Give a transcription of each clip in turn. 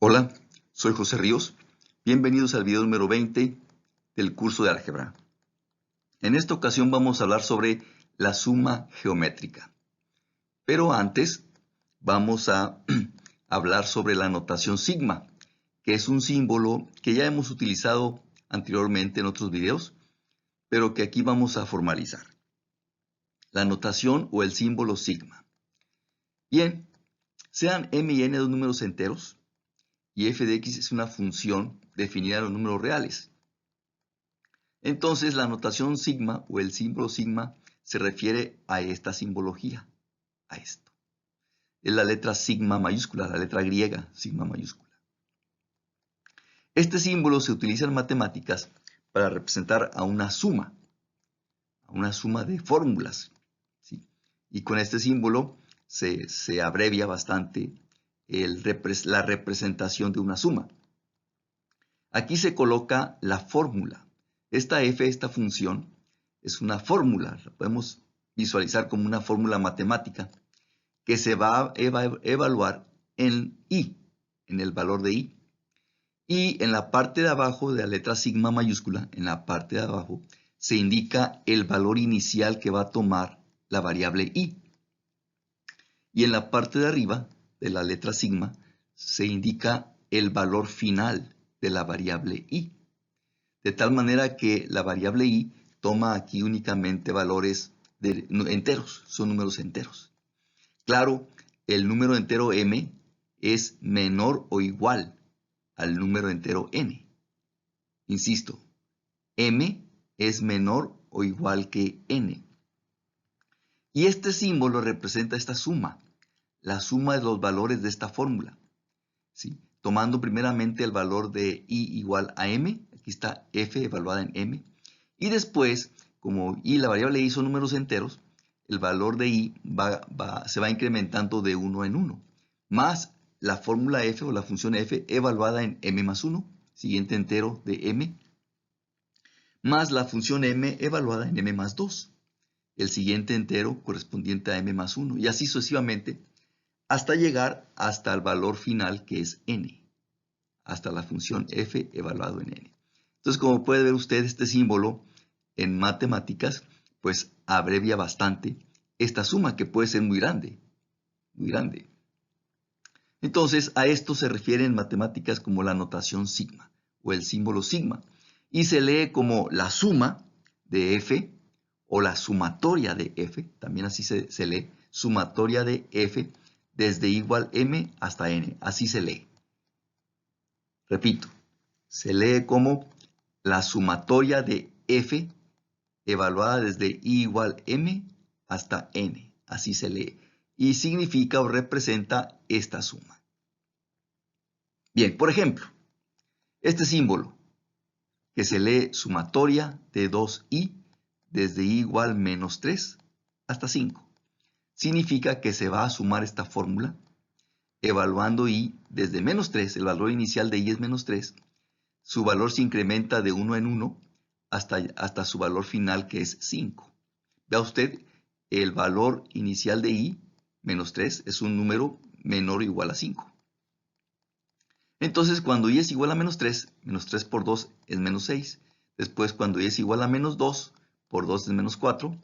Hola, soy José Ríos. Bienvenidos al video número 20 del curso de álgebra. En esta ocasión vamos a hablar sobre la suma geométrica. Pero antes vamos a hablar sobre la notación sigma, que es un símbolo que ya hemos utilizado anteriormente en otros videos, pero que aquí vamos a formalizar. La notación o el símbolo sigma. Bien, sean m y n dos números enteros, y f de x es una función definida en los números reales. Entonces la notación sigma o el símbolo sigma se refiere a esta simbología, a esto. Es la letra sigma mayúscula, la letra griega sigma mayúscula. Este símbolo se utiliza en matemáticas para representar a una suma de fórmulas, ¿sí? Y con este símbolo se abrevia bastante la representación de una suma. Aquí se coloca la fórmula. Esta f, esta función, es una fórmula. La podemos visualizar como una fórmula matemática que se va a evaluar en i, en el valor de i. Y en la parte de abajo de la letra sigma mayúscula, en la parte de abajo, se indica el valor inicial que va a tomar la variable i. Y en la parte de arriba de la letra sigma se indica el valor final de la variable i. De tal manera que la variable i toma aquí únicamente valores enteros, son números enteros. Claro, el número entero m es menor o igual al número entero n. Insisto, m es menor o igual que n. Y este símbolo representa esta suma, la suma de los valores de esta fórmula, ¿sí? Tomando primeramente el valor de i igual a m, aquí está f evaluada en m, y después, como i, la variable i son números enteros, el valor de i se va incrementando de 1 en 1, más la fórmula f o la función f evaluada en m más 1, siguiente entero de m, más la función m evaluada en m más 2, el siguiente entero correspondiente a m más 1, y así sucesivamente, hasta llegar hasta el valor final que es n, hasta la función f evaluado en n. Entonces, como puede ver usted, este símbolo en matemáticas, pues abrevia bastante esta suma que puede ser muy grande, muy grande. Entonces, a esto se refiere en matemáticas como la notación sigma o el símbolo sigma, y se lee como la suma de f o la sumatoria de f, también así se lee, sumatoria de f desde igual m hasta n, así se lee. Repito, se lee como la sumatoria de f evaluada desde i igual m hasta n, así se lee, y significa o representa esta suma. Bien, por ejemplo, este símbolo que se lee sumatoria de 2i desde i igual menos 3 hasta 5, significa que se va a sumar esta fórmula evaluando i desde menos 3, el valor inicial de i es menos 3, su valor se incrementa de 1 en 1 hasta su valor final que es 5. Vea usted, el valor inicial de i, menos 3, es un número menor o igual a 5. Entonces, cuando i es igual a menos 3 por 2 es menos 6. Después, cuando i es igual a menos 2, por 2 es menos 4.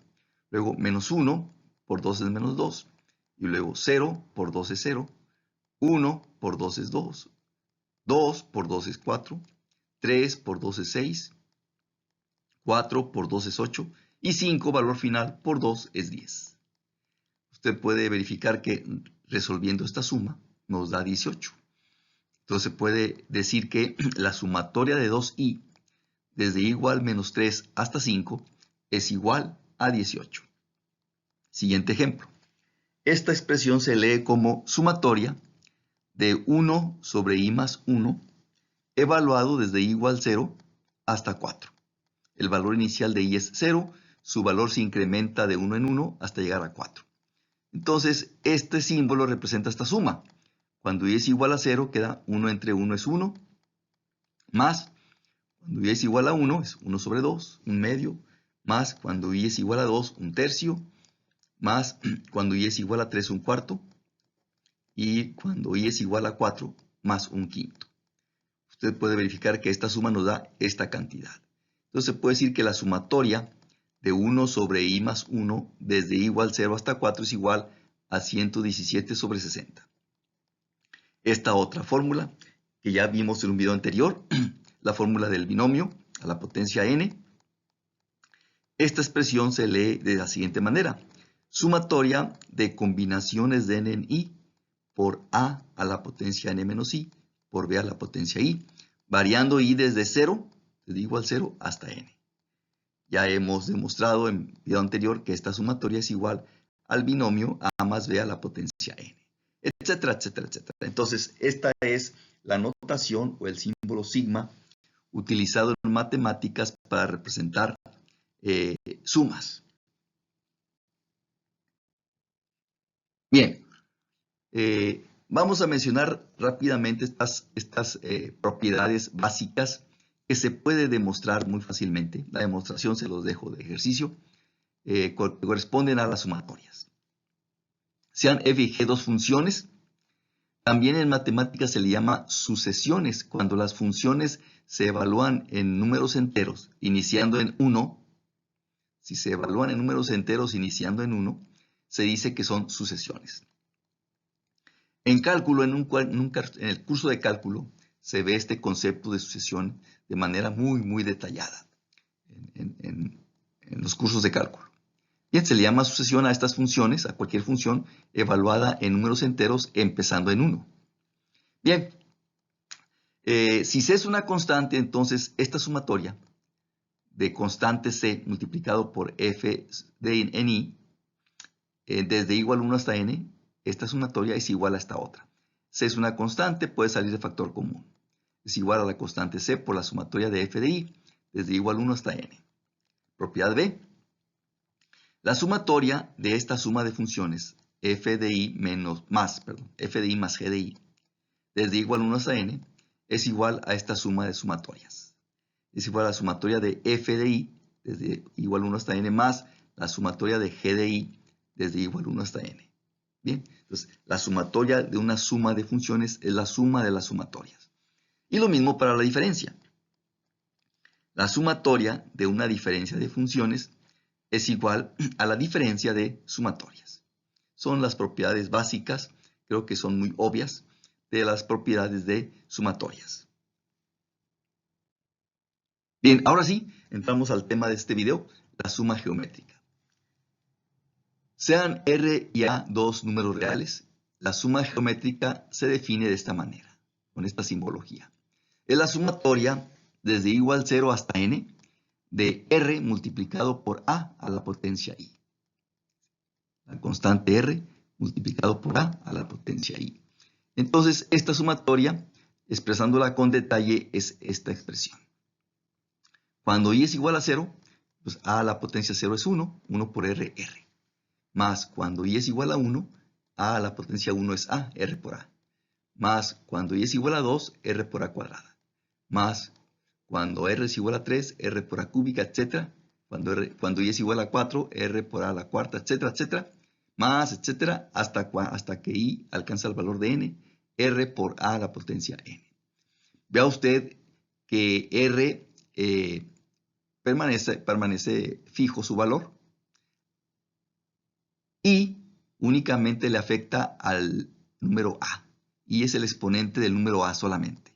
Luego, menos 1 por 2 es menos 2. Y luego 0 por 2 es 0. 1 por 2 es 2. 2 por 2 es 4. 3 por 2 es 6. 4 por 2 es 8. Y 5, valor final, por 2 es 10. Usted puede verificar que resolviendo esta suma nos da 18. Entonces puede decir que la sumatoria de 2i desde i igual menos 3 hasta 5 es igual a 18. Siguiente ejemplo. Esta expresión se lee como sumatoria de 1 sobre i más 1 evaluado desde i igual 0 hasta 4. El valor inicial de i es 0, su valor se incrementa de 1 en 1 hasta llegar a 4. Entonces, este símbolo representa esta suma. Cuando i es igual a 0, queda 1 entre 1 es 1, más cuando i es igual a 1 es 1 sobre 2, un medio, más cuando i es igual a 2, un tercio, más cuando i es igual a 3, un cuarto, y cuando i es igual a 4, más 1/5. Usted puede verificar que esta suma nos da esta cantidad. Entonces se puede decir que la sumatoria de 1 sobre i más 1 desde i igual 0 hasta 4 es igual a 117 sobre 60. Esta otra fórmula que ya vimos en un video anterior, la fórmula del binomio a la potencia n. Esta expresión se lee de la siguiente manera. Sumatoria de combinaciones de n en i por a la potencia n menos i por b a la potencia i, variando i desde 0, desde igual 0 hasta n. Ya hemos demostrado en el video anterior que esta sumatoria es igual al binomio a más b a la potencia n, etcétera, etcétera, etcétera. Entonces, esta es la notación o el símbolo sigma utilizado en matemáticas para representar sumas. Bien, vamos a mencionar rápidamente estas propiedades básicas que se puede demostrar muy fácilmente. La demostración se los dejo de ejercicio. Corresponden a las sumatorias. Sean f y g dos funciones. También en matemáticas se le llama sucesiones, cuando las funciones se evalúan en números enteros, iniciando en 1. Si se evalúan en números enteros, iniciando en 1, se dice que son sucesiones. En cálculo, en el curso de cálculo, se ve este concepto de sucesión de manera muy, muy detallada en los cursos de cálculo. Bien, se le llama sucesión a estas funciones, a cualquier función evaluada en números enteros empezando en 1. Bien, si C es una constante, entonces esta sumatoria de constante C multiplicado por f de en i, desde igual 1 hasta n, esta sumatoria es igual a esta otra. C es una constante, puede salir de factor común. Es igual a la constante C por la sumatoria de f de i, desde igual 1 hasta n. Propiedad B. La sumatoria de esta suma de funciones, f de i más g de i, desde igual 1 hasta n, es igual a esta suma de sumatorias. Es igual a la sumatoria de f de i, desde igual 1 hasta n, más la sumatoria de g de i, desde igual 1 hasta n. Bien, entonces la sumatoria de una suma de funciones es la suma de las sumatorias. Y lo mismo para la diferencia. La sumatoria de una diferencia de funciones es igual a la diferencia de sumatorias. Son las propiedades básicas, creo que son muy obvias, de las propiedades de sumatorias. Bien, ahora sí, entramos al tema de este video, la suma geométrica. Sean R y A dos números reales, la suma geométrica se define de esta manera, con esta simbología. Es la sumatoria desde igual 0 hasta n de R multiplicado por A la potencia I. La constante R multiplicado por A la potencia I. Entonces, esta sumatoria, expresándola con detalle, es esta expresión. Cuando I es igual a 0, pues A a la potencia 0 es 1, 1 por R, R. Más cuando I es igual a 1, A a la potencia 1 es A, R por A. Más cuando I es igual a 2, R por A cuadrada. Más cuando R es igual a 3, R por A cúbica, etc. Cuando I es igual a 4, R por A a la cuarta, etcétera, etcétera. Más, etcétera, hasta que I alcanza el valor de n, R por A a la potencia n. Vea usted que R permanece fijo su valor y únicamente le afecta al número A. Y es el exponente del número A solamente.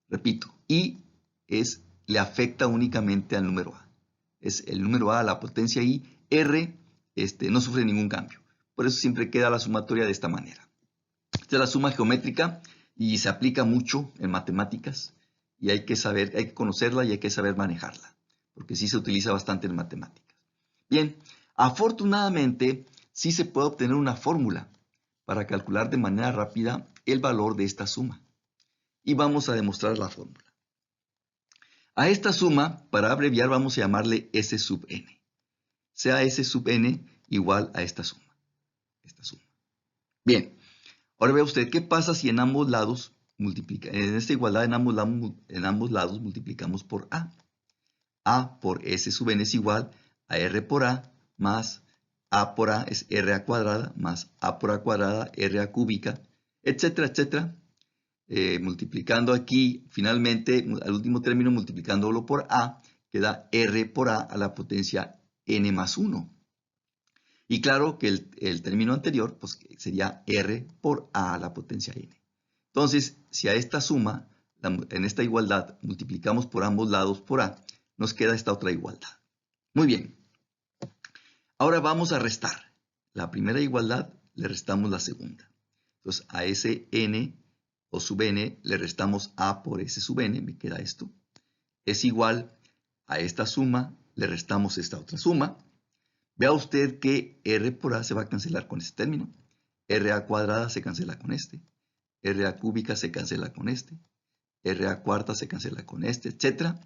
Repito, I le afecta únicamente al número A. Es el número A a la potencia I, R no sufre ningún cambio. Por eso siempre queda la sumatoria de esta manera. Esta es la suma geométrica y se aplica mucho en matemáticas y hay que conocerla y hay que saber manejarla, porque sí se utiliza bastante en matemáticas. Bien, afortunadamente sí se puede obtener una fórmula para calcular de manera rápida el valor de esta suma. Y vamos a demostrar la fórmula. A esta suma, para abreviar, vamos a llamarle S sub n. Sea S sub n igual a esta suma. Bien, ahora vea usted qué pasa si en ambos lados en esta igualdad en ambos lados multiplicamos por A. A por S sub n es igual a R por A más A por A es R a cuadrada más A por A cuadrada R a cúbica, etcétera, etcétera. multiplicando aquí, finalmente, al último término, multiplicándolo por a, queda r por a la potencia n más 1. Y claro que el término anterior pues, sería r por a la potencia n. Entonces, si a esta suma, en esta igualdad, multiplicamos por ambos lados por a, nos queda esta otra igualdad. Muy bien. Ahora vamos a restar. La primera igualdad le restamos la segunda. Entonces, a ese n o sub n le restamos a por s sub n, me queda esto. Es igual a esta suma, le restamos esta otra suma. Vea usted que r por a se va a cancelar con este término. RA cuadrada se cancela con este. RA cúbica se cancela con este. RA cuarta se cancela con este, etc.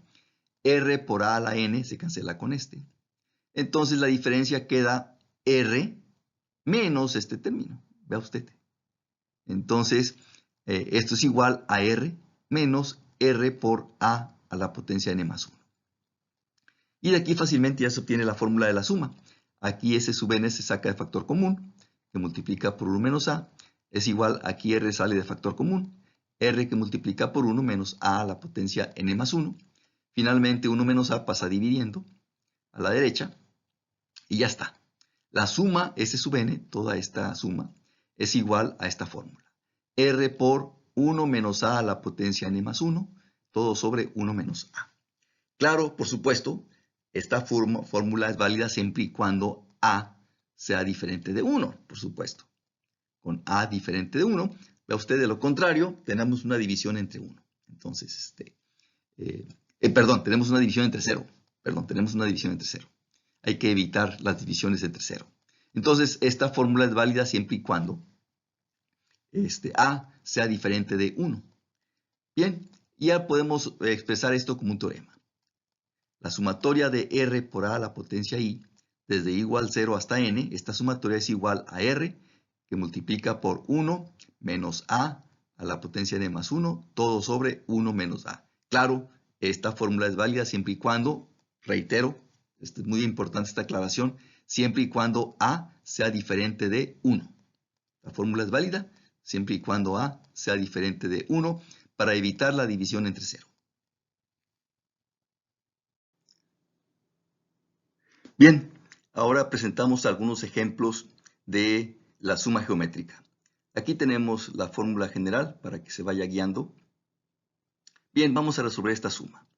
R por a la n se cancela con este. Entonces la diferencia queda r menos este término. Vea usted. Entonces, esto es igual a r menos r por a la potencia n más 1. Y de aquí fácilmente ya se obtiene la fórmula de la suma. Aquí s sub n se saca de factor común, que multiplica por 1 menos a, es igual, aquí r sale de factor común, r que multiplica por 1 menos a la potencia n más 1. Finalmente 1 menos a pasa dividiendo a la derecha y ya está. La suma s sub n, toda esta suma, es igual a esta fórmula. R por 1 menos a la potencia n más 1, todo sobre 1 menos a. Claro, por supuesto, esta fórmula es válida siempre y cuando a sea diferente de 1, por supuesto. Con a diferente de 1, vea usted, de lo contrario, tenemos una división entre 1. Entonces, tenemos una división entre 0. Tenemos una división entre 0. Hay que evitar las divisiones entre 0. Entonces, esta fórmula es válida siempre y cuando a sea diferente de 1. Bien, ya podemos expresar esto como un teorema. La sumatoria de r por a a la potencia i, desde igual 0 hasta n, esta sumatoria es igual a r, que multiplica por 1 menos a la potencia n más 1, todo sobre 1 menos a. Claro, esta fórmula es válida siempre y cuando, reitero, es muy importante esta aclaración, siempre y cuando a sea diferente de 1. La fórmula es válida siempre y cuando a sea diferente de 1 para evitar la división entre 0. Bien, ahora presentamos algunos ejemplos de la suma geométrica. Aquí tenemos la fórmula general para que se vaya guiando. Bien, vamos a resolver esta suma.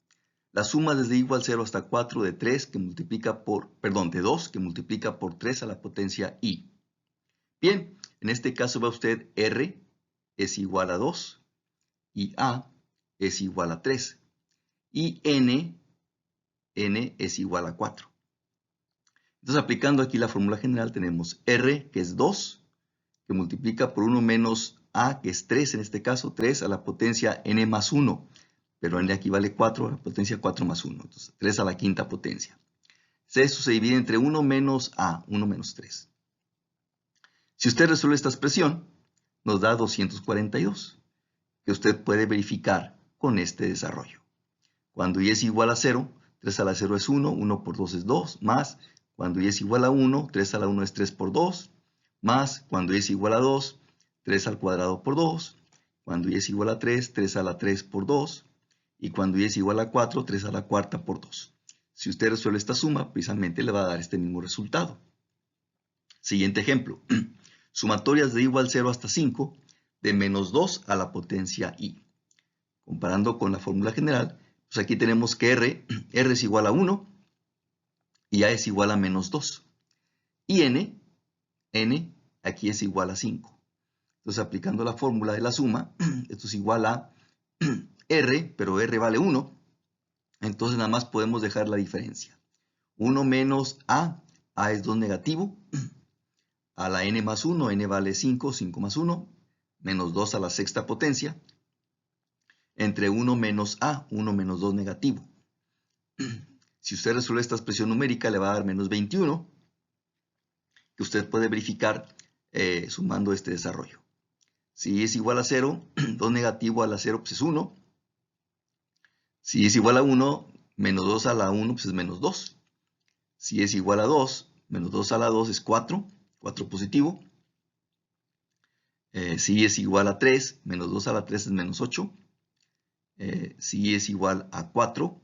La suma desde igual 0 hasta 4 de 3 que multiplica por, de 2 que multiplica por 3 a la potencia i. Bien, en este caso ve usted r es igual a 2 y a es igual a 3 y n es igual a 4. Entonces, aplicando aquí la fórmula general, tenemos r, que es 2, que multiplica por 1 menos a, que es 3 en este caso, 3 a la potencia n más 1, pero n aquí vale 4 a la potencia 4 más 1, entonces 3 a la quinta potencia. Esto se divide entre 1 menos a, 1 menos 3. Si usted resuelve esta expresión, nos da 242, que usted puede verificar con este desarrollo. Cuando y es igual a 0, 3 a la 0 es 1, 1 por 2 es 2, más cuando y es igual a 1, 3 a la 1 es 3 por 2, más cuando y es igual a 2, 3 al cuadrado por 2, cuando y es igual a 3, 3 a la 3 por 2, y cuando y es igual a 4, 3 a la cuarta por 2. Si usted resuelve esta suma, precisamente le va a dar este mismo resultado. Siguiente ejemplo. Sumatorias de igual 0 hasta 5 de menos 2 a la potencia i. Comparando con la fórmula general, pues aquí tenemos que r es igual a 1 y a es igual a menos 2. Y n aquí es igual a 5. Entonces, aplicando la fórmula de la suma, esto es igual a r, pero r vale 1. Entonces, nada más podemos dejar la diferencia. 1 menos a es 2 negativo. A la n más 1, n vale 5, 5 más 1, menos 2 a la sexta potencia. Entre 1 menos a, 1 menos 2 negativo. Si usted resuelve esta expresión numérica, le va a dar menos 21, que usted puede verificar sumando este desarrollo. Si es igual a 0, 2 negativo a la 0 pues es 1. Si es igual a 1, menos 2 a la 1 pues es menos 2. Si es igual a 2, menos 2 a la 2 es 4, 4 positivo. Si es igual a 3, menos 2 a la 3 es menos 8. Si es igual a 4,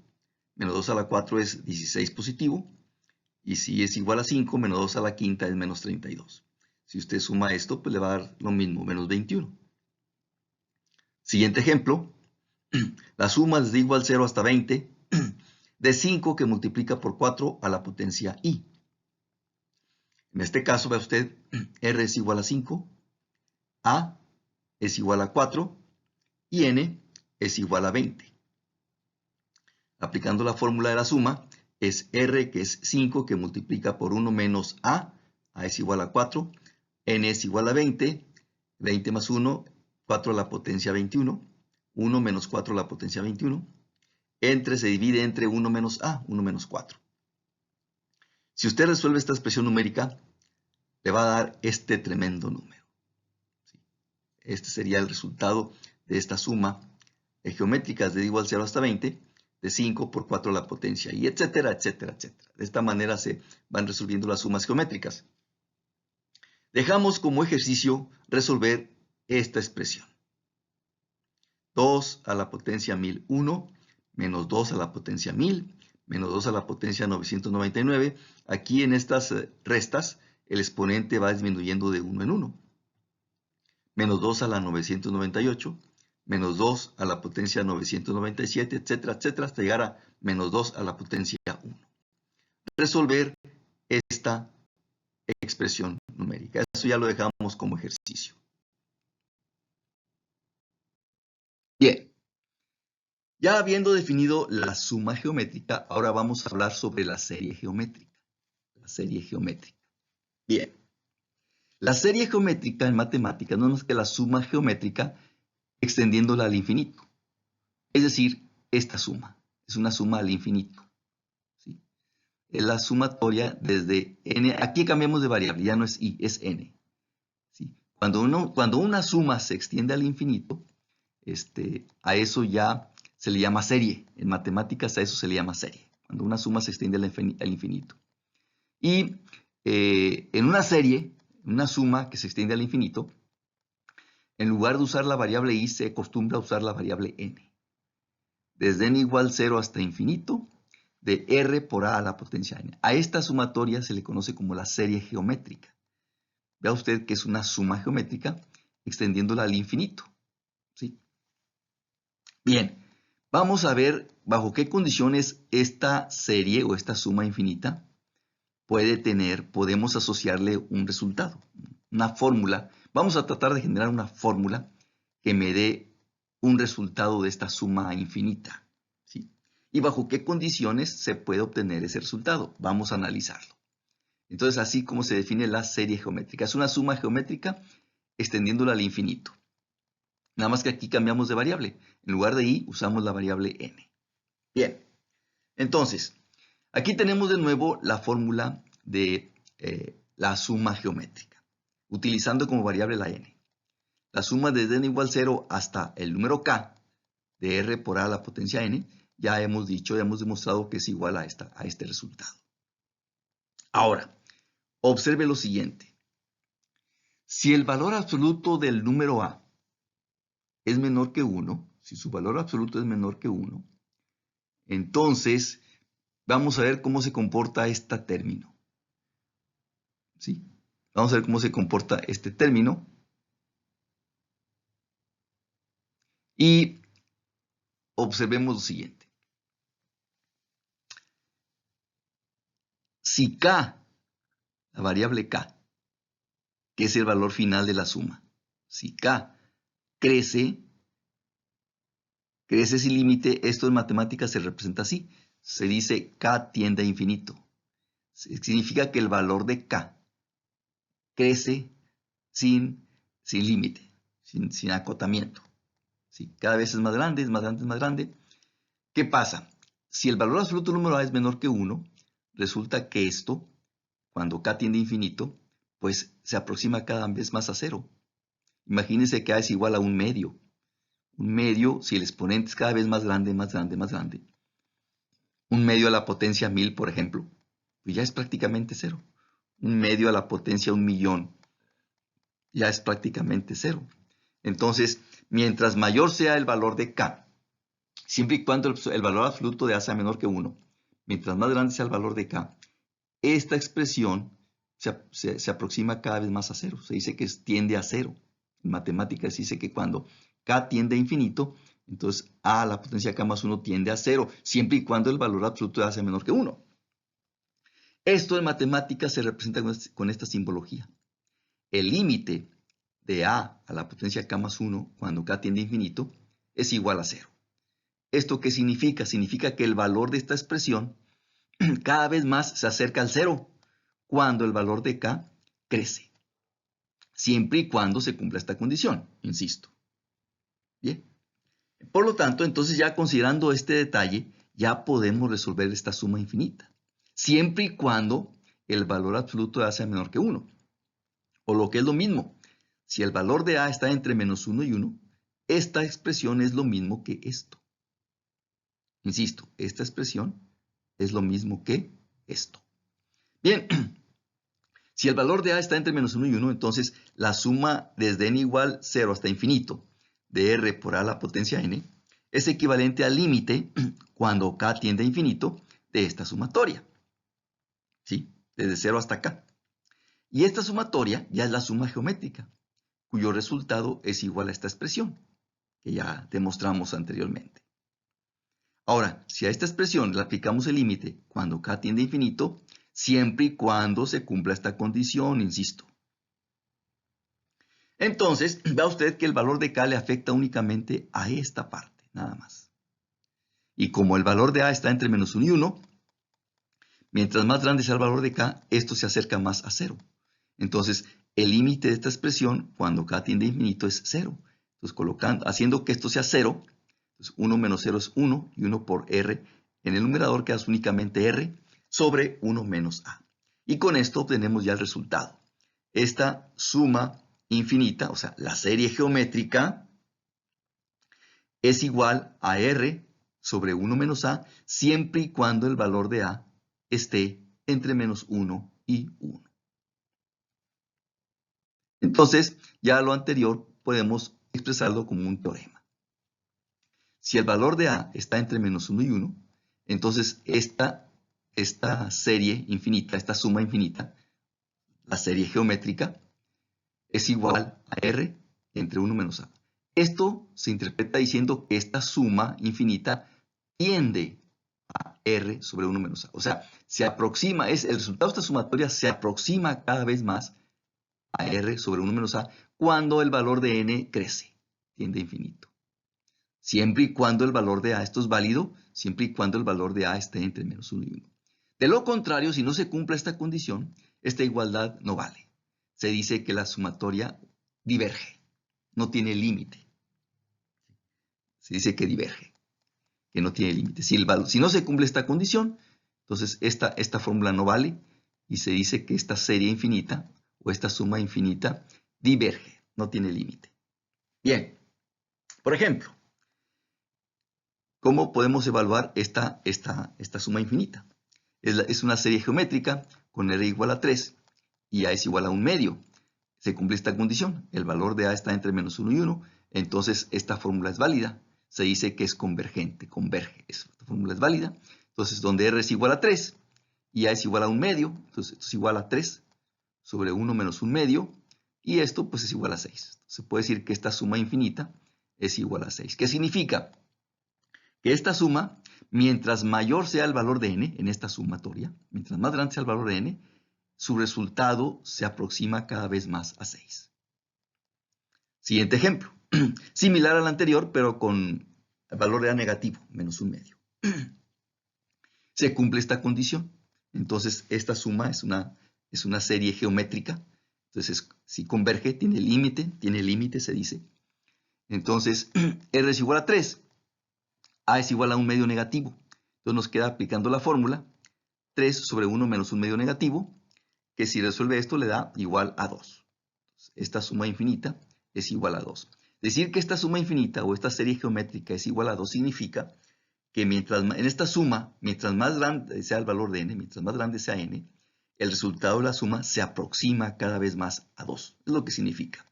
menos 2 a la 4 es 16 positivo. Y si es igual a 5, menos 2 a la quinta es menos 32. Si usted suma esto, pues le va a dar lo mismo, menos 21. Siguiente ejemplo. La suma desde igual 0 hasta 20 de 5 que multiplica por 4 a la potencia i. En este caso, ve usted, r es igual a 5, a es igual a 4 y n es igual a 20. Aplicando la fórmula de la suma, es r, que es 5, que multiplica por 1 menos a es igual a 4, n es igual a 20, 20 más 1, 4 a la potencia 21, 1 menos 4 a la potencia 21, entre se divide entre 1 menos a, 1 menos 4. Si usted resuelve esta expresión numérica, le va a dar este tremendo número. Este sería el resultado de esta suma geométrica desde igual 0 hasta 20, de 5 por 4 a la potencia, y etcétera, etcétera, etcétera. De esta manera se van resolviendo las sumas geométricas. Dejamos como ejercicio resolver esta expresión. 2 a la potencia 1001 menos 2 a la potencia 1000 menos 2 a la potencia 999. Aquí en estas restas el exponente va disminuyendo de 1 en 1. Menos 2 a la 998, menos 2 a la potencia 997, etcétera, etcétera, hasta llegar a menos 2 a la potencia 1. Resolver esta expresión numérica. Eso ya lo dejamos como ejercicio. Bien. Ya habiendo definido la suma geométrica, ahora vamos a hablar sobre la serie geométrica. La serie geométrica. Bien. La serie geométrica en matemáticas no es más que la suma geométrica extendiéndola al infinito. Es decir, esta suma. Es una suma al infinito. ¿Sí? Es la sumatoria desde n. Aquí cambiamos de variable, ya no es i, es n. ¿Sí? Cuando una suma se extiende al infinito, a eso ya se le llama serie. En matemáticas a eso se le llama serie. Cuando una suma se extiende al infinito. Y en una serie, una suma que se extiende al infinito, en lugar de usar la variable i, se acostumbra a usar la variable n. Desde n igual 0 hasta infinito, de r por a la potencia n. A esta sumatoria se le conoce como la serie geométrica. Vea usted que es una suma geométrica extendiéndola al infinito. ¿Sí? Bien, vamos a ver bajo qué condiciones esta serie o esta suma infinita podemos asociarle un resultado, una fórmula. Vamos a tratar de generar una fórmula que me dé un resultado de esta suma infinita. ¿Sí? Y bajo qué condiciones se puede obtener ese resultado. Vamos a analizarlo. Entonces, así como se define la serie geométrica. Es una suma geométrica extendiéndola al infinito. Nada más que aquí cambiamos de variable. En lugar de i, usamos la variable n. Bien. Entonces, aquí tenemos de nuevo la fórmula de la suma geométrica, utilizando como variable la n. La suma desde n igual 0 hasta el número k de r por a la potencia n, ya hemos demostrado que es igual a este resultado. Ahora, observe lo siguiente. Si el valor absoluto del número a es menor que 1, si su valor absoluto es menor que 1, entonces vamos a ver cómo se comporta este término. ¿Sí? Vamos a ver cómo se comporta este término. Y observemos lo siguiente. Si k, la variable k, que es el valor final de la suma, si k crece sin límite, esto en matemáticas se representa así. Se dice k tiende a infinito. Significa que el valor de k crece sin límite, sin acotamiento. ¿Sí? Cada vez es más grande, es más grande, es más grande. ¿Qué pasa? Si el valor absoluto del número a es menor que 1, resulta que esto, cuando k tiende a infinito, pues se aproxima cada vez más a 0. Imagínense que a es igual a un medio. Un medio, si el exponente es cada vez más grande, más grande, más grande. Un medio a la potencia 1000, por ejemplo, pues ya es prácticamente 0. Un medio a la potencia 1.000.000 ya es prácticamente 0. Entonces, mientras mayor sea el valor de K, siempre y cuando el valor absoluto de A sea menor que 1, mientras más grande sea el valor de K, esta expresión se aproxima cada vez más a 0. Se dice que tiende a 0. En matemáticas se dice que cuando K tiende a infinito, entonces A a la potencia K más 1 tiende a 0, siempre y cuando el valor absoluto de A sea menor que 1. Esto en matemáticas se representa con esta simbología. El límite de A a la potencia K más 1, cuando K tiende a infinito, es igual a 0. ¿Esto qué significa? Significa que el valor de esta expresión cada vez más se acerca al 0 cuando el valor de K crece. Siempre y cuando se cumpla esta condición, insisto. Bien. Por lo tanto, entonces ya considerando este detalle, ya podemos resolver esta suma infinita. Siempre y cuando el valor absoluto de A sea menor que 1. O lo que es lo mismo, si el valor de A está entre menos 1 y 1, esta expresión es lo mismo que esto. Insisto, esta expresión es lo mismo que esto. Bien, si el valor de A está entre menos 1 y 1, entonces la suma desde n igual 0 hasta infinito de R por A a la potencia n es equivalente al límite cuando K tiende a infinito de esta sumatoria. ¿Sí? Desde 0 hasta K. Y esta sumatoria ya es la suma geométrica, cuyo resultado es igual a esta expresión, que ya demostramos anteriormente. Ahora, si a esta expresión le aplicamos el límite cuando K tiende a infinito, siempre y cuando se cumpla esta condición, insisto. Entonces, vea usted que el valor de K le afecta únicamente a esta parte, nada más. Y como el valor de A está entre menos 1 y 1, mientras más grande sea el valor de K, esto se acerca más a 0. Entonces, el límite de esta expresión, cuando K tiende a infinito, es 0. Entonces, haciendo que esto sea 0, entonces 1 menos 0 es 1, y 1 por R en el numerador queda únicamente R sobre 1 menos A. Y con esto obtenemos ya el resultado. Esta suma infinita, o sea, la serie geométrica, es igual a R sobre 1 menos A, siempre y cuando el valor de A esté entre menos 1 y 1. Entonces, ya lo anterior podemos expresarlo como un teorema. Si el valor de A está entre menos 1 y 1, entonces esta serie infinita, esta suma infinita, la serie geométrica, es igual a R entre 1 menos A. Esto se interpreta diciendo que esta suma infinita tiende a R sobre 1 menos A. O sea, se aproxima, el resultado de esta sumatoria se aproxima cada vez más a R sobre 1 menos A cuando el valor de n crece, tiende a infinito. Siempre y cuando el valor de A, esto es válido, siempre y cuando el valor de A esté entre menos 1 y 1. De lo contrario, si no se cumple esta condición, esta igualdad no vale. Se dice que la sumatoria diverge, no tiene límite. Se dice que diverge, que no tiene límite. Si no se cumple esta condición, entonces esta fórmula no vale y se dice que esta serie infinita o esta suma infinita diverge, no tiene límite. Bien, por ejemplo, ¿cómo podemos evaluar esta suma infinita? Es una serie geométrica con R igual a 3 y A es igual a 1 medio. Se cumple esta condición. El valor de A está entre menos 1 y 1. Entonces esta fórmula es válida. Se dice que es convergente, converge. Esta fórmula es válida. Entonces donde R es igual a 3 y A es igual a 1 medio, entonces esto es igual a 3 sobre 1 menos 1 medio. Y esto pues es igual a 6. Se puede decir que esta suma infinita es igual a 6. ¿Qué significa? Que esta suma, mientras mayor sea el valor de n en esta sumatoria, mientras más grande sea el valor de n, su resultado se aproxima cada vez más a 6. Siguiente ejemplo. Similar al anterior, pero con el valor de a negativo, menos 1 medio. Se cumple esta condición. Entonces, esta suma es una serie geométrica. Entonces, si converge, tiene límite, se dice. Entonces, R es igual a 3. A es igual a 1 medio negativo. Entonces nos queda aplicando la fórmula 3 sobre 1 menos 1 medio negativo, que si resuelve esto le da igual a 2. Esta suma infinita es igual a 2. Decir que esta suma infinita o esta serie geométrica es igual a 2 significa que en esta suma, mientras más grande sea el valor de n, mientras más grande sea n, el resultado de la suma se aproxima cada vez más a 2. Es lo que significa.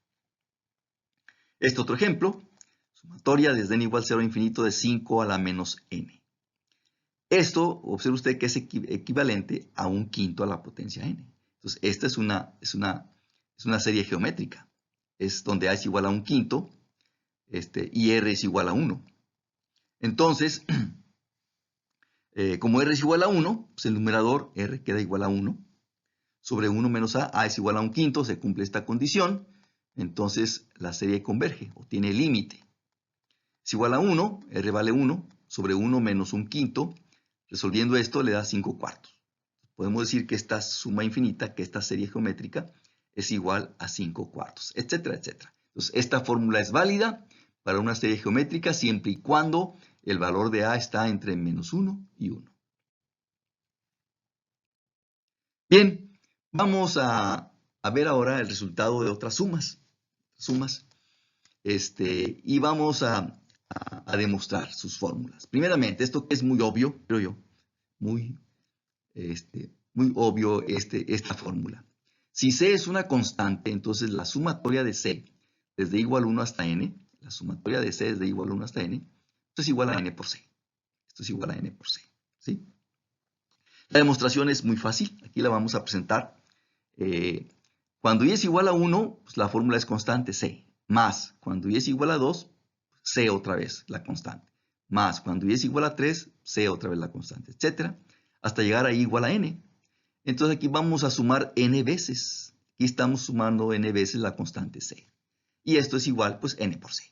Este otro ejemplo, sumatoria desde n igual 0 a infinito de 5 a la menos n. Esto, observe usted que es equivalente a 1/5 a la potencia n. Entonces, esta es una serie geométrica. Es donde a es igual a 1/5 y r es igual a 1. Entonces, como r es igual a 1, pues el numerador r queda igual a 1. Sobre 1 menos a es igual a 1/5, se cumple esta condición. Entonces, la serie converge o tiene límite. Es igual a 1, r vale 1, sobre 1 menos 1/5. Resolviendo esto le da 5/4. Podemos decir que esta suma infinita, que esta serie geométrica, es igual a 5/4, etcétera, etcétera. Entonces, esta fórmula es válida para una serie geométrica siempre y cuando el valor de a está entre menos 1 y 1. Bien, vamos a ver ahora el resultado de otras sumas. Y vamos a demostrar sus fórmulas. Primeramente, esto que es muy obvio, creo yo, muy obvio esta fórmula. Si C es una constante, entonces la sumatoria de C desde igual 1 hasta n, la sumatoria de C desde igual 1 hasta n, esto es igual a n por C. Esto es igual a n por C. ¿Sí? La demostración es muy fácil. Aquí la vamos a presentar. Cuando y es igual a 1, pues la fórmula es constante C. Más cuando y es igual a 2, C otra vez la constante. Más cuando y es igual a 3, C otra vez la constante, etcétera, hasta llegar a i igual a n. Entonces aquí vamos a sumar n veces. Aquí estamos sumando n veces la constante C. Y esto es igual, pues, n por C.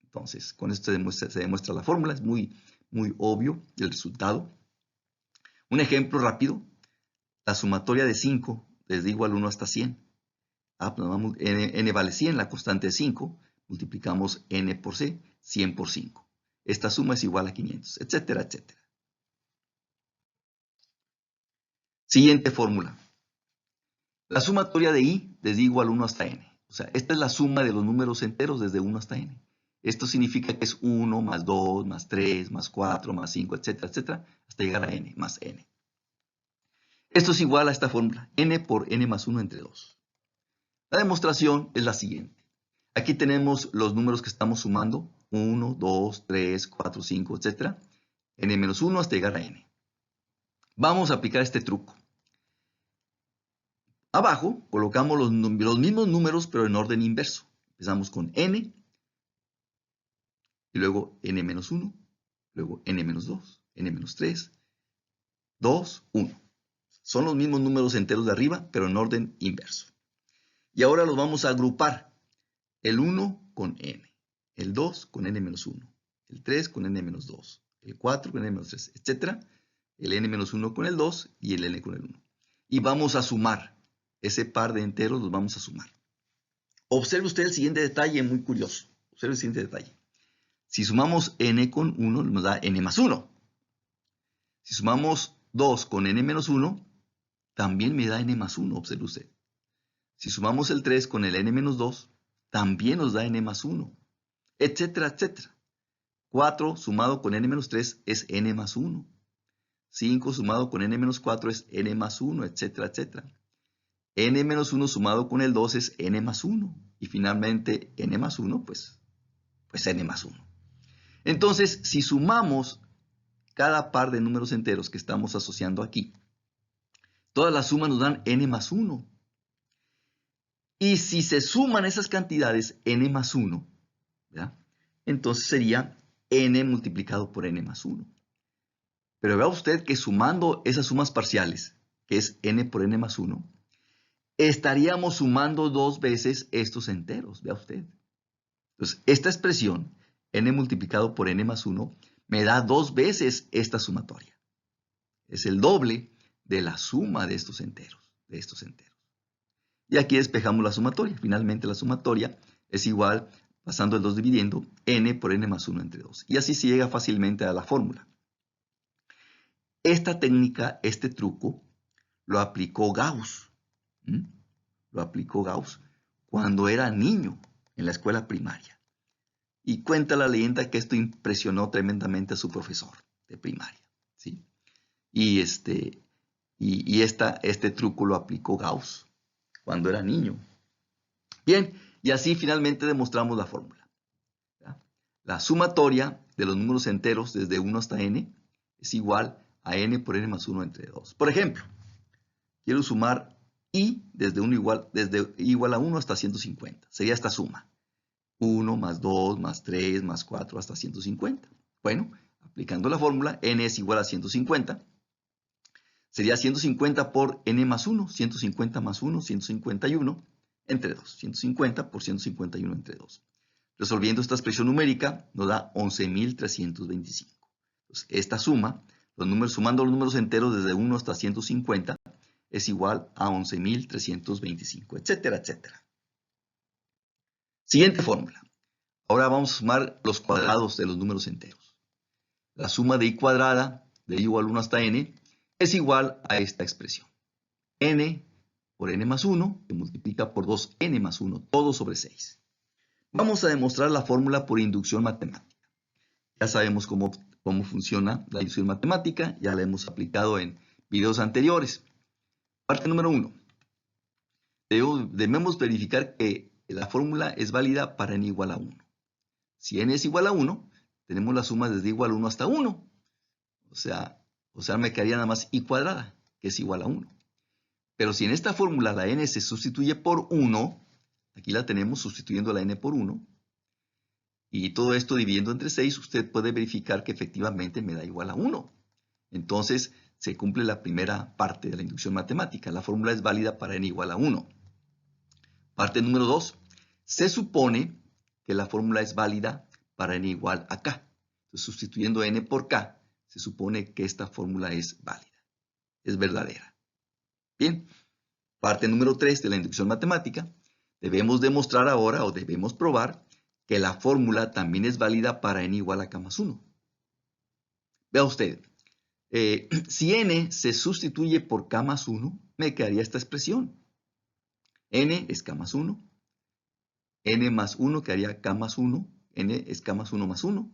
Entonces, con esto se demuestra la fórmula. Es muy, muy obvio el resultado. Un ejemplo rápido. La sumatoria de 5 desde igual 1 hasta 100. N vale 100, la constante es 5. Multiplicamos n por C, 100 por 5. Esta suma es igual a 500, etcétera, etcétera. Siguiente fórmula. La sumatoria de i desde igual 1 hasta n. O sea, esta es la suma de los números enteros desde 1 hasta n. Esto significa que es 1 más 2 más 3 más 4 más 5, etcétera, etcétera, hasta llegar a n más n. Esto es igual a esta fórmula, n por n más 1 entre 2. La demostración es la siguiente. Aquí tenemos los números que estamos sumando, 1, 2, 3, 4, 5, etcétera, n menos 1 hasta llegar a n. Vamos a aplicar este truco. Abajo colocamos los mismos números, pero en orden inverso. Empezamos con n, y luego n menos 1, luego n menos 2, n menos 3, 2, 1. Son los mismos números enteros de arriba, pero en orden inverso. Y ahora los vamos a agrupar. El 1 con n, el 2 con n menos 1, el 3 con n menos 2, el 4 con n menos 3, etc. El n menos 1 con el 2 y el n con el 1. Y vamos a sumar. Ese par de enteros los vamos a sumar. Observe usted el siguiente detalle muy curioso. Observe el siguiente detalle. Si sumamos n con 1, nos da n más 1. Si sumamos 2 con n menos 1, también me da n más 1, observe usted. Si sumamos el 3 con el n menos 2, también nos da n más 1, etcétera, etcétera. 4 sumado con n menos 3 es n más 1. 5 sumado con n menos 4 es n más 1, etcétera, etcétera. N menos 1 sumado con el 2 es n más 1. Y finalmente n más 1, pues n más 1. Entonces, si sumamos cada par de números enteros que estamos asociando aquí, todas las sumas nos dan n más 1. Y si se suman esas cantidades, n más 1, ¿verdad? Entonces sería n multiplicado por n más 1. Pero vea usted que sumando esas sumas parciales, que es n por n más 1, estaríamos sumando 2 veces estos enteros, vea usted. Entonces, esta expresión, n multiplicado por n más 1, me da 2 veces esta sumatoria. Es el doble de la suma de estos enteros, Y aquí despejamos la sumatoria. Finalmente la sumatoria es igual, pasando el 2 dividiendo, n por n más 1 entre 2. Y así se llega fácilmente a la fórmula. Esta técnica, este truco, lo aplicó Gauss. Lo aplicó Gauss cuando era niño en la escuela primaria. Y cuenta la leyenda que esto impresionó tremendamente a su profesor de primaria. ¿Sí? Y Y este truco lo aplicó Gauss cuando era niño. Bien, y así finalmente demostramos la fórmula. ¿Ya? La sumatoria de los números enteros desde 1 hasta n es igual a n por n más 1 entre 2. Por ejemplo, quiero sumar i desde igual a 1 hasta 150. Sería esta suma. 1 más 2 más 3 más 4 hasta 150. Bueno, aplicando la fórmula, n es igual a 150. Sería 150 por n más 1, 150 más 1, 151 entre 2. 150 por 151 entre 2. Resolviendo esta expresión numérica nos da 11.325. Entonces, esta suma, sumando los números enteros desde 1 hasta 150, es igual a 11.325, etcétera, etcétera. Siguiente fórmula. Ahora vamos a sumar los cuadrados de los números enteros. La suma de i cuadrada de i igual 1 hasta n es igual a esta expresión. N por n más 1, que multiplica por 2n más 1, todo sobre 6. Vamos a demostrar la fórmula por inducción matemática. Ya sabemos cómo funciona la inducción matemática, ya la hemos aplicado en videos anteriores. Parte número 1. Debemos verificar que la fórmula es válida para n igual a 1. Si n es igual a 1, tenemos la suma desde igual a 1 hasta 1. O sea, me quedaría nada más i cuadrada, que es igual a 1. Pero si en esta fórmula la n se sustituye por 1, aquí la tenemos sustituyendo la n por 1, y todo esto dividiendo entre 6, usted puede verificar que efectivamente me da igual a 1. Entonces, se cumple la primera parte de la inducción matemática. La fórmula es válida para n igual a 1. Parte número 2. Se supone que la fórmula es válida para n igual a k. Entonces, sustituyendo n por k, se supone que esta fórmula es válida, es verdadera. Bien, parte número 3 de la inducción matemática. Debemos demostrar ahora, o debemos probar, que la fórmula también es válida para n igual a k más 1. Vea usted, si n se sustituye por k más 1, me quedaría esta expresión. N es k más 1. N más 1 quedaría k más 1. N es k más 1 más 1.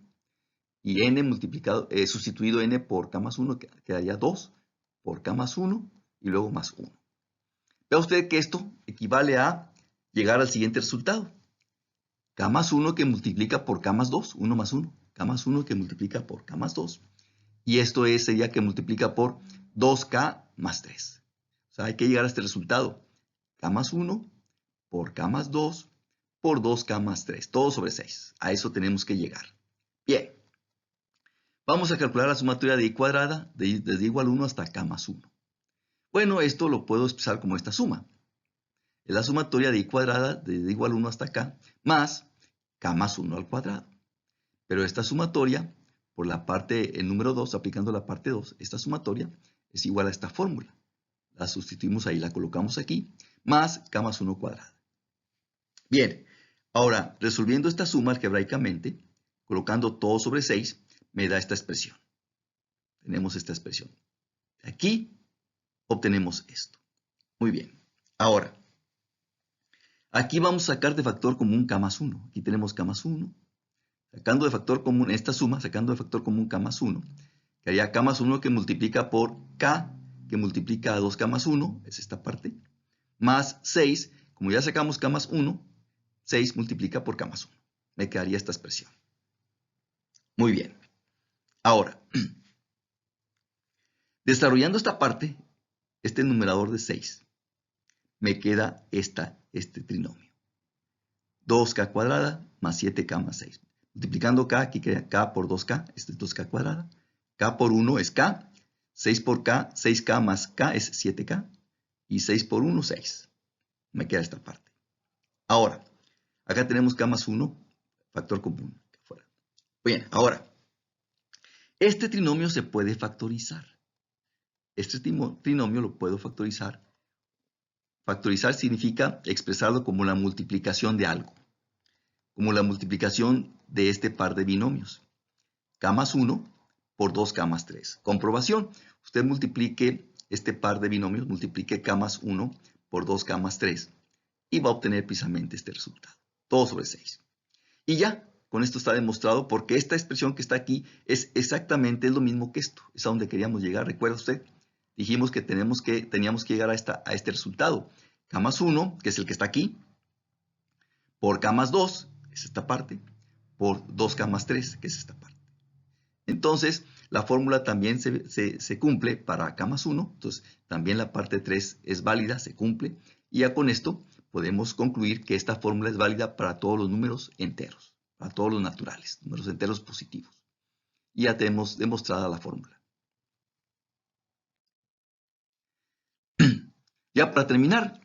Y n multiplicado, sustituido n por k más 1 quedaría 2 por k más 1 y luego más 1. Vea usted que esto equivale a llegar al siguiente resultado. K más 1 que multiplica por k más 2, 1 más 1. K más 1 que multiplica por k más 2. Y esto sería que multiplica por 2k más 3. O sea, hay que llegar a este resultado. K más 1 por k más 2 por 2k más 3. Todo sobre 6. A eso tenemos que llegar. Bien. Vamos a calcular la sumatoria de i cuadrada desde igual a 1 hasta k más 1. Bueno, esto lo puedo expresar como esta suma. Es la sumatoria de i cuadrada desde igual a 1 hasta k más k más 1 al cuadrado. Pero esta sumatoria, por la parte, el número 2, aplicando la parte 2, esta sumatoria es igual a esta fórmula. La sustituimos ahí, la colocamos aquí, más k más 1 cuadrado. Bien, ahora, resolviendo esta suma algebraicamente, colocando todo sobre 6, me da esta expresión. Tenemos esta expresión. Aquí obtenemos esto. Muy bien. Ahora, aquí vamos a sacar de factor común k más 1. Aquí tenemos k más 1. Sacando de factor común esta suma, sacando de factor común k más 1, que haría k más 1 que multiplica por k, que multiplica a 2k más 1, es esta parte, más 6, como ya sacamos k más 1, 6 multiplica por k más 1. Me quedaría esta expresión. Muy bien. Ahora, desarrollando esta parte, este numerador de 6, me queda este trinomio. 2k cuadrada más 7k más 6. Multiplicando k, aquí queda k por 2k, esto es 2k cuadrada. K por 1 es k, 6 por k, 6k más k es 7k, y 6 por 1, 6. Me queda esta parte. Ahora, acá tenemos k más 1, factor común. Afuera. Bien, ahora, este trinomio se puede factorizar. Este trinomio lo puedo factorizar. Factorizar significa expresarlo como la multiplicación de algo. Como la multiplicación de este par de binomios. K más 1 por 2k más 3. Comprobación. Usted multiplique este par de binomios, multiplique k más 1 por 2k más 3 y va a obtener precisamente este resultado. Todo sobre 6. Y ya, con esto está demostrado porque esta expresión que está aquí es exactamente lo mismo que esto. Es a donde queríamos llegar, ¿recuerda usted? dijimos que teníamos que llegar a este resultado. K más 1, que es el que está aquí, por K más 2, es esta parte, por 2K más 3, que es esta parte. Entonces, la fórmula también se cumple para K más 1, entonces también la parte 3 es válida, se cumple, y ya con esto podemos concluir que esta fórmula es válida para todos los números enteros, para todos los naturales, números enteros positivos. Y ya tenemos demostrada la fórmula. Ya para terminar,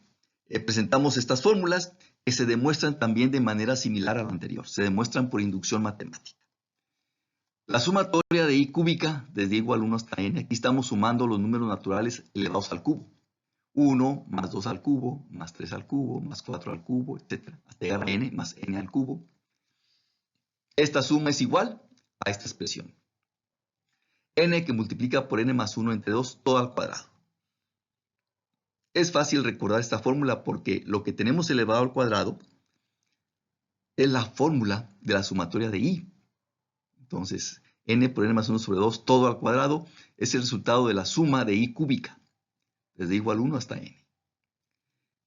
presentamos estas fórmulas que se demuestran también de manera similar a la anterior, se demuestran por inducción matemática. La sumatoria de i cúbica desde igual 1 hasta n, aquí estamos sumando los números naturales elevados al cubo. 1 más 2 al cubo, más 3 al cubo, más 4 al cubo, etc. Hasta llegar a n más n al cubo. Esta suma es igual a esta expresión. N que multiplica por n más 1 entre 2, todo al cuadrado. Es fácil recordar esta fórmula porque lo que tenemos elevado al cuadrado es la fórmula de la sumatoria de i. Entonces, n por n más 1 sobre 2, todo al cuadrado, es el resultado de la suma de i cúbica, desde igual 1 hasta n.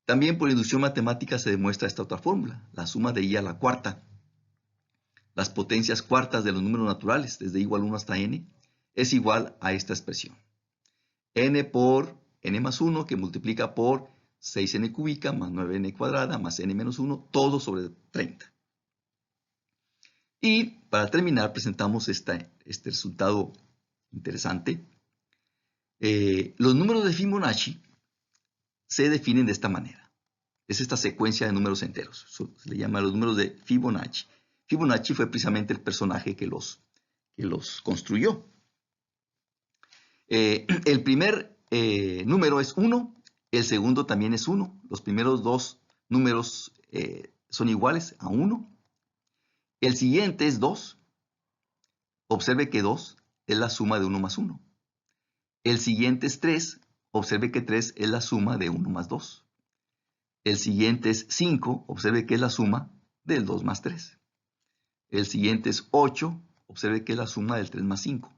También por inducción matemática se demuestra esta otra fórmula, la suma de i a la cuarta. Las potencias cuartas de los números naturales, desde igual 1 hasta n, es igual a esta expresión. N por n más 1, que multiplica por 6n cúbica, más 9n cuadrada, más n menos 1, todo sobre 30. Y para terminar presentamos este resultado interesante. Los números de Fibonacci se definen de esta manera. Es esta secuencia de números enteros. Se le llama los números de Fibonacci. Fibonacci fue precisamente el personaje que los construyó. El primer número es 1, el segundo también es 1. Los primeros dos números son iguales a 1. El siguiente es 2. Observe que 2 es la suma de 1 más 1. El siguiente es 3. Observe que 3 es la suma de 1 más 2. El siguiente es 5. Observe que es la suma del 2 más 3. El siguiente es 8. Observe que es la suma del 3 más 5.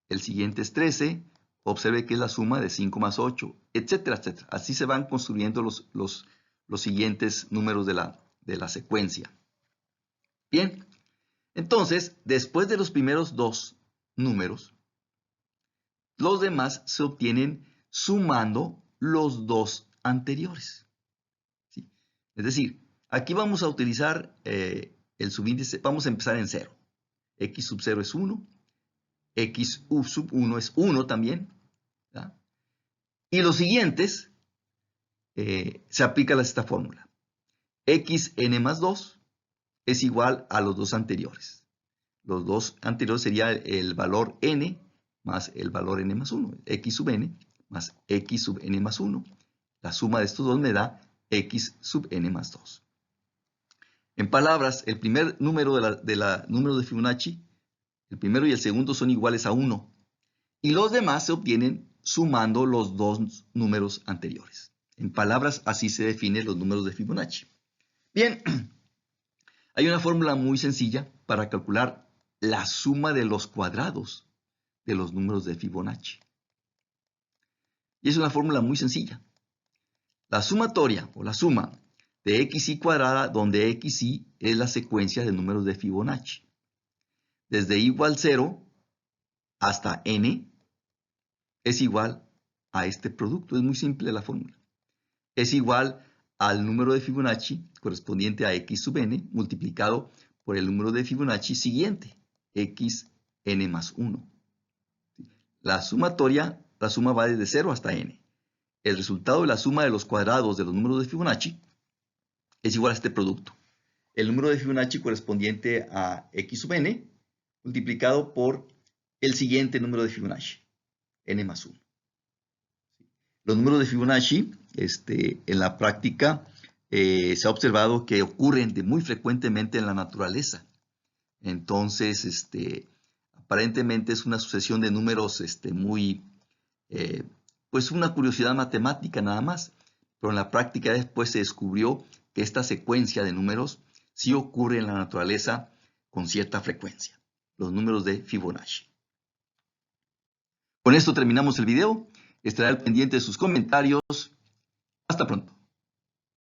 El siguiente es 13. Observe que es la suma de 5 más 8, etcétera, etcétera. Así se van construyendo los siguientes números de la secuencia. Bien. Entonces, después de los primeros dos números, los demás se obtienen sumando los dos anteriores. ¿Sí? Es decir, aquí vamos a utilizar el subíndice, vamos a empezar en 0. X sub 0 es 1, X sub 1 es 1 también. ¿Ya? Y los siguientes se aplica esta fórmula. Xn más 2 es igual a los dos anteriores. Los dos anteriores sería el valor n más el valor n más 1. X sub n más X sub n más 1. La suma de estos dos me da X sub n más 2. En palabras, el primer número número de Fibonacci, el primero y el segundo son iguales a 1. Y los demás se obtienen sumando los dos números anteriores. En palabras, así se definen los números de Fibonacci. Bien, hay una fórmula muy sencilla para calcular la suma de los cuadrados de los números de Fibonacci. Y es una fórmula muy sencilla. La sumatoria o la suma de xy cuadrada, donde xy es la secuencia de números de Fibonacci. Desde igual 0 hasta n es igual a este producto. Es muy simple la fórmula. Es igual al número de Fibonacci correspondiente a x sub n multiplicado por el número de Fibonacci siguiente, xn más 1. La sumatoria, la suma va desde 0 hasta n. El resultado de la suma de los cuadrados de los números de Fibonacci es igual a este producto. El número de Fibonacci correspondiente a x sub n multiplicado por el siguiente número de Fibonacci, n más 1. Los números de Fibonacci, en la práctica, se ha observado que ocurren muy frecuentemente en la naturaleza. Entonces, aparentemente es una sucesión de números pues una curiosidad matemática nada más. Pero en la práctica después se descubrió que esta secuencia de números sí ocurre en la naturaleza con cierta frecuencia. Los números de Fibonacci. Con esto terminamos el video. Estaré al pendiente de sus comentarios. Hasta pronto.